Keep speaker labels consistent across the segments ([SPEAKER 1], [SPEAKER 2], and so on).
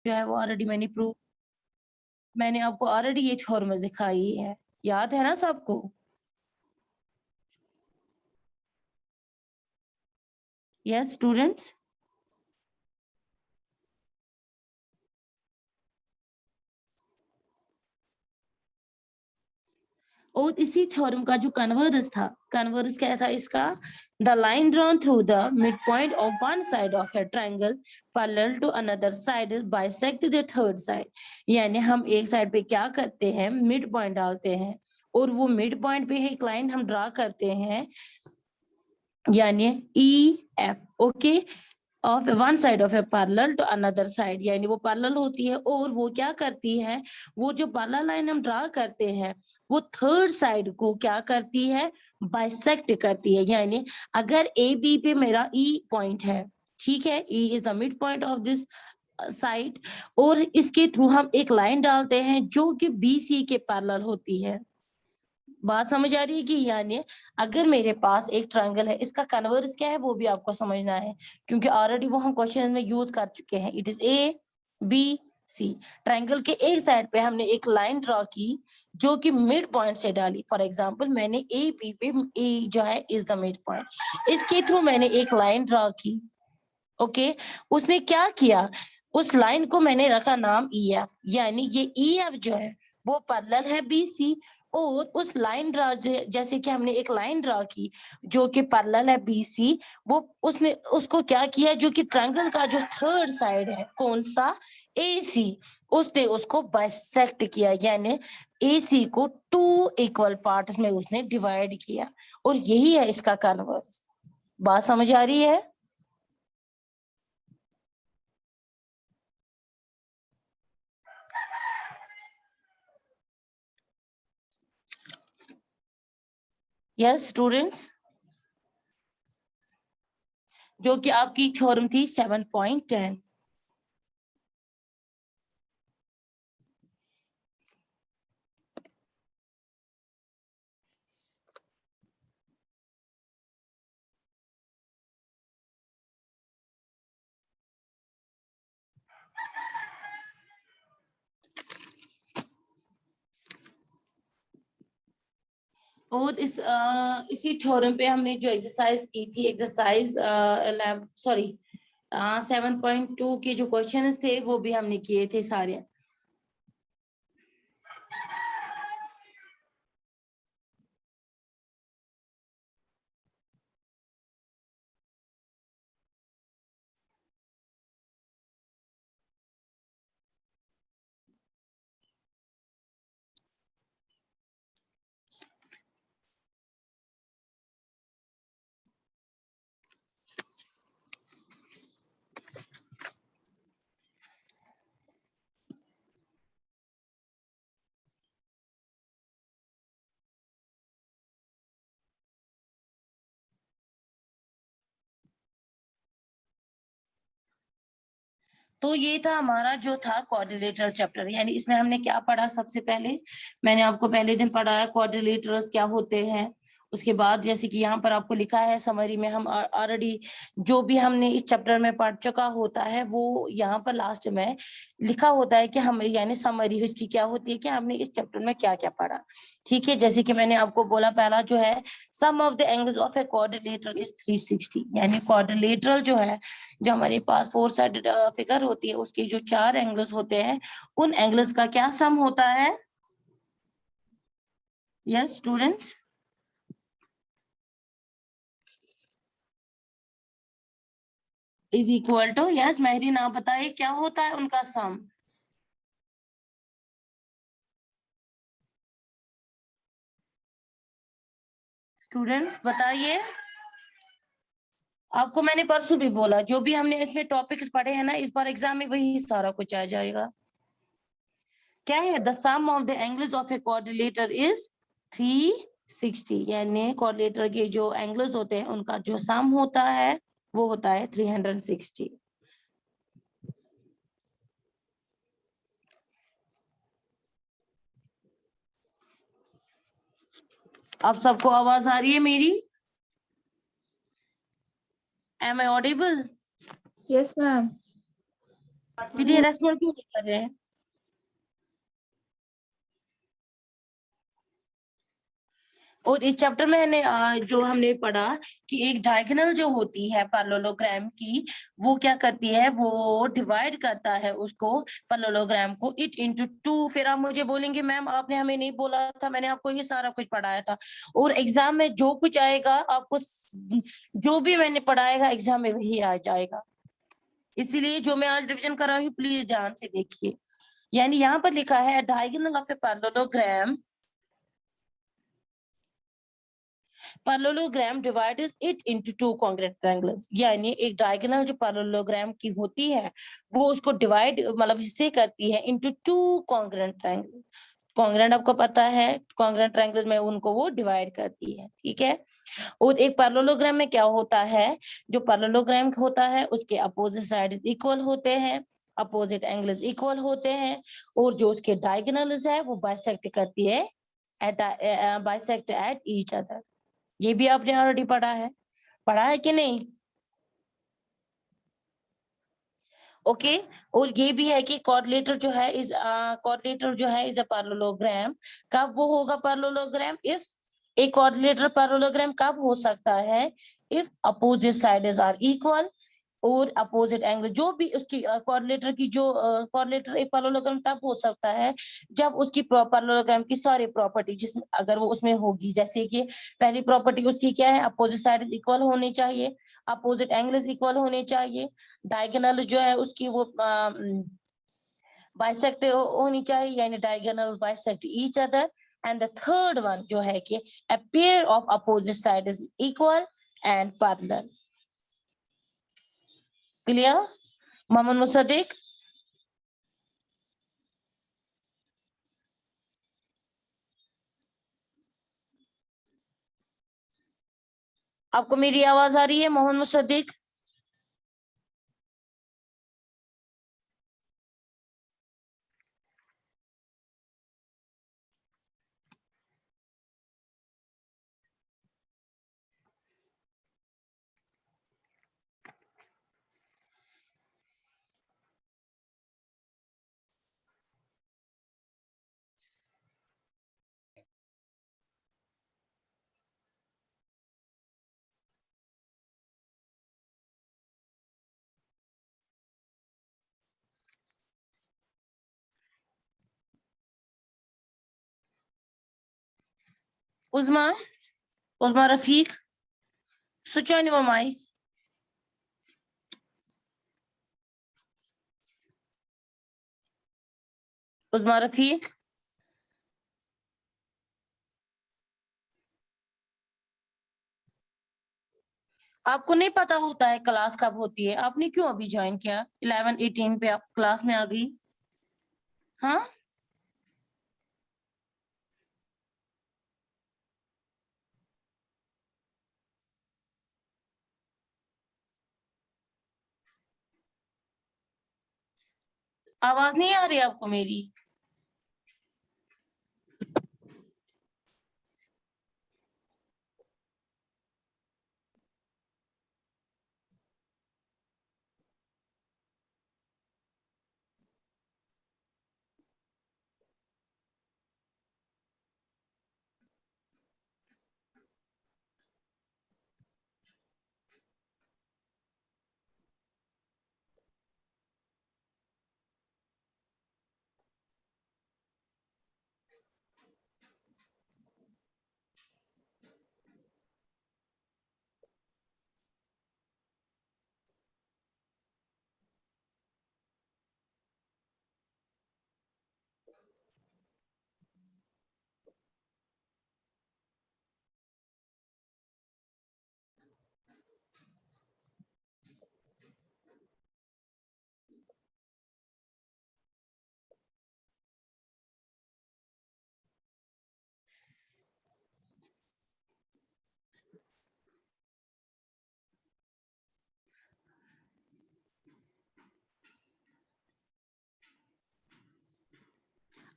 [SPEAKER 1] जो है वो ऑलरेडी मैंने आपको ऑलरेडी ये थ्योरम दिखाई है, याद है ना सबको? यस स्टूडेंट्स, और इसी थ्योरम का जो कन्वर्स था, कन्वर्स क्या था इसका? The line drawn through the mid point of one side of a triangle parallel to another side bisect the third side. यानी हम एक साइड पे क्या करते हैं, मिड पॉइंट डालते हैं, और वो मिड पॉइंट पे एक लाइन हम ड्रा करते हैं, यानी E F, okay, of one side of a parallel to another side, यानी वो पैरेलल होती है, और वो क्या करती है, वो जो पैरेलल लाइन हम ड्रा करते हैं वो थर्ड साइड को क्या करती है, बाइसेक्ट करती है। यानी अगर ए बी पे मेरा ई पॉइंट है, ठीक है, E is the mid point of this side, और इसके थ्रू हम एक लाइन डालते हैं जो कि बी सी के पैरेलल होती है। बात समझ आ रही है कि यानी अगर मेरे पास एक ट्रायंगल है, इसका कन्वर्स क्या है वो भी आपको समझना है, क्योंकि ऑलरेडी वो हम क्वेश्चन में यूज कर चुके हैं। It is A B C, triangle के एक साइड पे हमने एक लाइन ड्रॉ की जो कि मिड पॉइंट से डाली। फॉर एग्जांपल मैंने ए बी पे, ए जो है इज द मिड पॉइंट, इसके थ्रू मैंने एक लाइन ड्रॉ की, ओके। उसने क्या किया, उस लाइन को मैंने रखा नाम ई एफ, यानी ये ई एफ जो है वो पैरेलल है बी सी, और उस लाइन ड्रा, जैसे कि हमने एक लाइन ड्रा की जो कि पैरेलल है बी सी, वो उसने उसको क्या किया, जो कि ट्रायंगल का जो थर्ड साइड है कौन सा, ए सी, उसने उसको बाइसेक्ट किया, यानी ए सी को टू इक्वल पार्ट्स में उसने डिवाइड किया, और यही है इसका कन्वर्स। बात समझ आ रही है? यस स्टूडेंट्स, जो कि आपकी थ्योरम थी 7.10। और इसी थ्योरम पे हमने जो एक्सरसाइज की थी, एक्सरसाइज 7.2 के जो क्वेश्चंस थे वो भी हमने किए थे सारे। तो ये था हमारा जो था क्वाड्रिलेटरल चैप्टर, यानी इसमें हमने क्या पढ़ा, सबसे पहले मैंने आपको पहले दिन पढ़ाया क्वाड्रिलेटरल्स क्या होते हैं। उसके बाद जैसे कि यहाँ पर आपको लिखा है समरी में, हम ऑलरेडी जो भी हमने इस चैप्टर में पढ़ चुका होता है वो यहाँ पर लास्ट में लिखा होता है कि हम, यानी समरी इसकी क्या होती है कि हमने इस चैप्टर में क्या क्या पढ़ा। ठीक है, जैसे कि मैंने आपको बोला, पहला जो है sum of the angles of a quadrilateral is 360, यानी क्वाड्रिलेटरल जो है, जो हमारे पास फोर साइडेड फिगर होती है, उसके जो चार एंगल्स होते हैं उन एंगल्स का क्या सम होता है? Yes students, is equal to, yes Mehreen आप बताइए क्या होता है उनका सम? स्टूडेंट्स बताइए, आपको मैंने परसों भी बोला जो भी हमने इसमें टॉपिक्स पढ़े हैं ना, इस बार एग्जाम में वही सारा कुछ आ जाएगा। क्या है? The sum of the angles of a quadrilateral is 360, यानी क्वाड्रिलेटर के जो एंगल्स होते हैं उनका जो सम होता है वो होता है 360। अब सबको आवाज आ रही है मेरी? Am I audible?
[SPEAKER 2] Yes, ma'am.
[SPEAKER 1] फिर ये रेस्पॉन्ड क्यों नहीं कर रहे हैं? और इस चैप्टर में जो हमने पढ़ा कि एक डायगोनल जो होती है पैरेललोग्राम की, वो क्या करती है, वो डिवाइड करता है उसको पैरेललोग्राम को इट इनटू टू। फिर आप मुझे बोलेंगे मैम आपने हमें नहीं बोला था, मैंने आपको ये सारा कुछ पढ़ाया था। और एग्जाम में जो कुछ आएगा आपको, जो भी मैंने पढ़ाएगा एग्जाम में वही आ जाएगा। इसीलिए जो मैं आज रिविजन कर रहा हूँ प्लीज ध्यान से देखिए। यानी यहाँ पर लिखा है diagonal of a parallelogram, parallelogram divides it into two congruent triangles. यानी एक डायगोनल जो पैरेललोग्राम की होती है वो उसको डिवाइड मतलब हिस्से करती है into two congruent triangles. Congruent आपको पता है, कॉन्ग्रुएंट ट्रायंगल्स में उनको वो डिवाइड करती है, ठीक है। और एक पैरेललोग्राम में क्या होता है, जो पैरेललोग्राम होता है उसके अपोजिट साइड इक्वल होते हैं, अपोजिट एंगल्स इक्वल होते हैं, और जो उसके डायगोनल्स है वो बाइसेक्ट करती है at bisect at each other. ये भी आपने ऑलरेडी पढ़ा है कि नहीं? ओके। और ये भी है कि कोऑर्डिनेटर जो है इज अ पैरेललोग्राम। कब वो होगा parallelogram? If a coordinator parallelogram कब हो सकता है? If opposite sides are equal और अपोजिट एंगल, जो भी उसकी कोऑर्डिनेटर की जो कोऑर्डिनेटर एक पैरेललोग्राम तब हो सकता है जब उसकी पैरेललोग्राम की सारी प्रॉपर्टी जिसमें अगर वो उसमें होगी। जैसे कि पहली प्रॉपर्टी उसकी क्या है, अपोजिट साइड इक्वल होनी चाहिए, अपोजिट एंगल्स इक्वल होने चाहिए, डायगोनल जो है उसकी वो बाइसेक्ट होनी चाहिए, यानी diagonal bisect each other. And the third one जो है कि a pair of opposite side is equal and parallel। Clear Mohammad Musaddiq? आपको मेरी आवाज आ रही है मोहम्मद मुसद्दिक? उस्मा, उस्मा Rafiq, switch on your mic। उस्मा रफीक, आपको नहीं पता होता है क्लास कब होती है? आपने क्यों अभी ज्वाइन किया? 11:18 पे आप क्लास में आ गई। हाँ, आवाज नहीं आ रही आपको मेरी?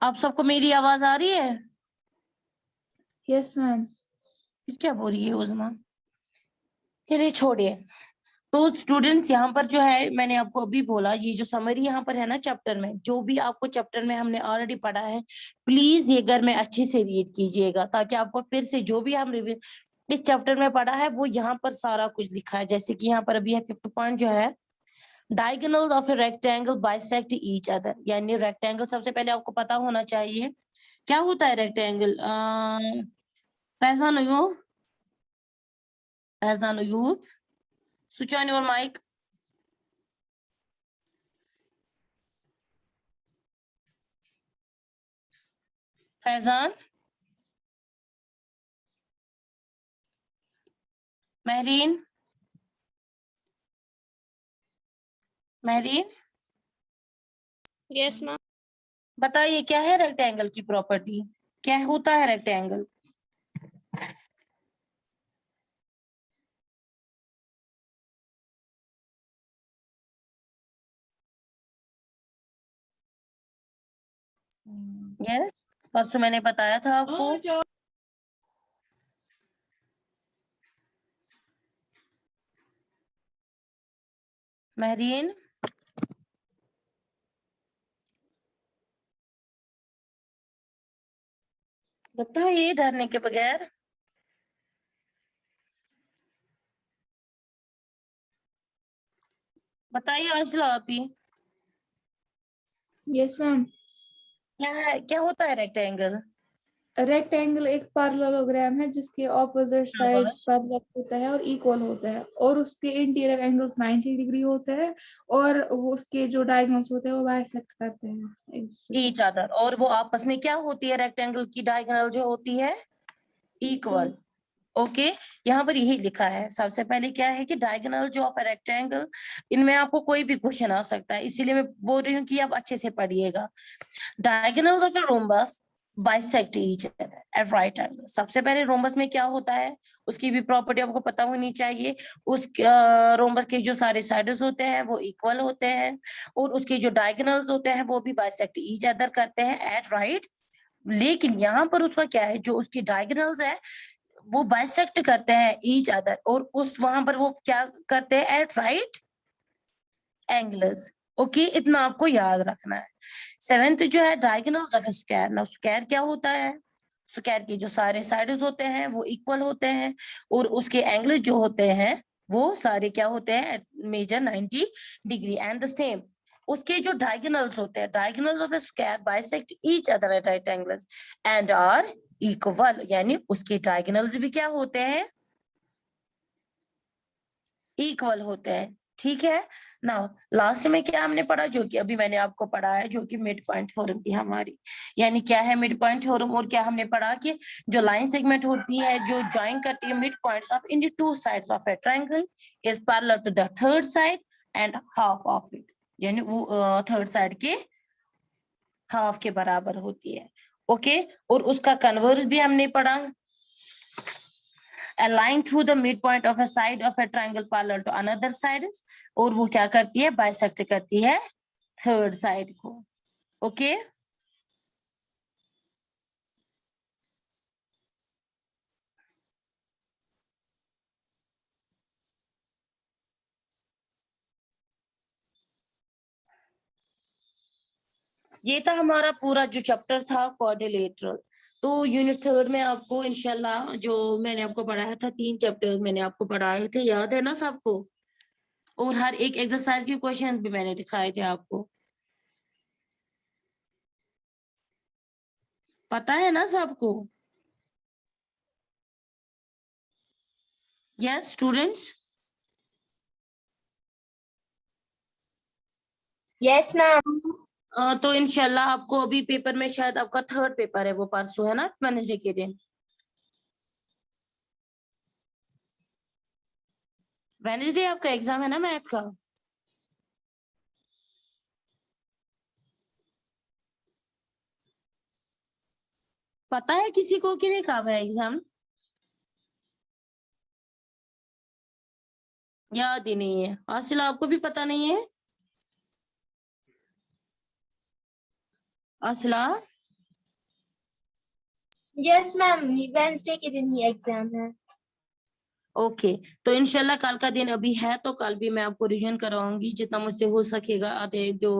[SPEAKER 1] आप सबको मेरी आवाज आ रही है?
[SPEAKER 2] Yes ma'am.
[SPEAKER 1] फिर क्या बोल रही है उस्मा? चलिए छोड़िए। तो स्टूडेंट्स यहाँ पर जो है मैंने आपको अभी बोला, ये जो समरी यहाँ पर है ना चैप्टर में, जो भी आपको चैप्टर में हमने ऑलरेडी पढ़ा है, प्लीज ये घर में अच्छे से रीड कीजिएगा, ताकि आपको फिर से जो भी हम इस चैप्टर में पढ़ा है वो यहाँ पर सारा कुछ लिखा है। जैसे कि यहाँ पर अभी है 5th पॉइंट जो है, diagonals of a rectangle bisect each other, यानी रेक्टेंगल सबसे पहले आपको पता होना चाहिए क्या होता है rectangle. Faizan Ayub, Faizan Ayub, switch on your mic. Faizan, Mehreen, Mehreen,
[SPEAKER 2] yes ma'am.
[SPEAKER 1] बताइए क्या है रेक्टेंगल की प्रॉपर्टी, क्या होता है रेक्टेंगल। यस, परसों मैंने बताया था आपको। महरीन, बताइए डरने के बगैर। बताइए आशला आप ही,
[SPEAKER 3] यस मैम।
[SPEAKER 1] क्या है, क्या होता है रेक्टेंगल।
[SPEAKER 3] रेक्टेंगल एक पैरेललोग्राम है जिसके ऑपोजिट साइड्स पैरेलल होता है और इक्वल होता है, और उसके इंटीरियर एंगल्स 90 डिग्री होते हैं, और वो उसके जो डायगोनल्स होते हैं वो बाइसेक्ट करते हैं
[SPEAKER 1] ईच अदर, और वो आपस में क्या होती है रेक्टेंगल की डायगोनल जो होती है, इक्वल। ओके, यहाँ पर यही लिखा है। सबसे पहले क्या है कि डायगोनल जो ऑफ रेक्टेंगल, इनमें आपको कोई भी क्वेश्चन आ सकता है, इसीलिए मैं बोल रही हूँ कि आप अच्छे से पढ़िएगा। Diagonals of a rhombus bisect each other at right angle. सबसे पहले रोम्बस में क्या होता है, उसकी भी प्रॉपर्टी आपको पता होनी चाहिए। उस रोम्बस के जो सारे साइड्स होते हैं वो इक्वल होते हैं, और उसके जो डायगोनल्स होते हैं वो भी बाइसेक्ट ईच अदर करते हैं एट राइट। लेकिन यहाँ पर उसका क्या है, जो उसकी डायगोनल्स है वो बाइसेक्ट करते हैं ईच अदर, और उस वहां पर वो क्या करते हैं, एट राइट एंगल्स। ओके, इतना आपको याद रखना है। 7th जो है diagonal of square. Now square क्या होता है, स्क्वायर के जो सारे साइड्स होते हैं वो इक्वल होते हैं, और उसके एंगल जो होते हैं वो सारे क्या होते हैं, measure 90 degree. And the same उसके जो डायगोनल्स होते हैं, diagonals of square bisect each other at right angles and are equal, यानी उसके डायगोनल्स भी क्या होते हैं, इक्वल होते हैं। ठीक है ना। लास्ट में क्या हमने पढ़ा, जो कि अभी मैंने आपको पढ़ा है, जो कि मिड पॉइंट थ्योरम थी हमारी। यानी क्या है मिड पॉइंट थ्योरम, और क्या हमने पढ़ा कि जो लाइन सेगमेंट होती है जो ज्वाइन करती है mid points of in the two sides of a triangle is parallel to the third side and half of it, यानी वो थर्ड साइड के हाफ के बराबर होती है। ओके, और उसका कन्वर्स भी हमने पढ़ा। A line through the midpoint of a side of a triangle parallel to another side, और वो क्या करती है, बाइसेक्ट करती है थर्ड साइड को। ओके, ये था हमारा पूरा जो चैप्टर था क्वाड्रिलेटरल। तो यूनिट 3 में आपको इंशाल्लाह जो मैंने आपको पढ़ाया था, 3 चैप्टर्स मैंने आपको पढ़ाए थे, याद है ना सबको। और हर एक एक्सरसाइज के क्वेश्चन भी मैंने दिखाए थे आपको, पता है ना सबको। Yes students,
[SPEAKER 2] yes ma'am.
[SPEAKER 1] तो इंशाल्लाह आपको अभी पेपर में, शायद आपका 3rd पेपर है, वो परसों है ना, वेडनेसडे के दिन। वेडनेसडे आपका एग्जाम है ना मैथ का। पता है किसी को कि नहीं कब है एग्जाम, याद ही नहीं है। आसिला आपको भी पता नहीं है, आसिला।
[SPEAKER 2] यस मैम, वेंसडे के दिन ही एग्जाम है।
[SPEAKER 1] ओके, तो इंशाल्लाह कल का दिन अभी है, तो कल भी मैं आपको रिवीजन करवाऊंगी जितना मुझसे हो सकेगा। आधे जो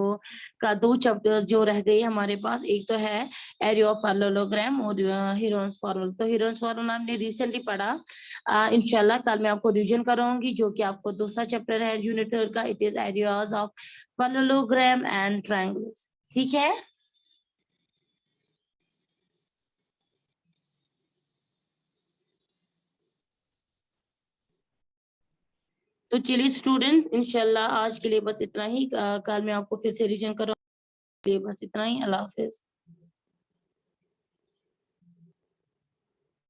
[SPEAKER 1] का 2 चैप्टर्स जो रह गए हमारे पास, एक तो है एरिया ऑफ पैरेललोग्राम और हीरोन्स फॉर्मूला। तो हीरोन्स फॉर्मूला हमने रिसेंटली पढ़ा। इंशाल्लाह कल मैं आपको रिवीजन कराऊंगी, जो कि आपको दूसरा चैप्टर है यूनिट 3 का, it is areas of parallelogram and triangles. ठीक है। तो चलिए स्टूडेंट, इंशाल्लाह आज के लिए बस इतना ही। कल मैं आपको फिर से रिवीजन करूंगी। बस इतना ही। अल्लाह हाफिज।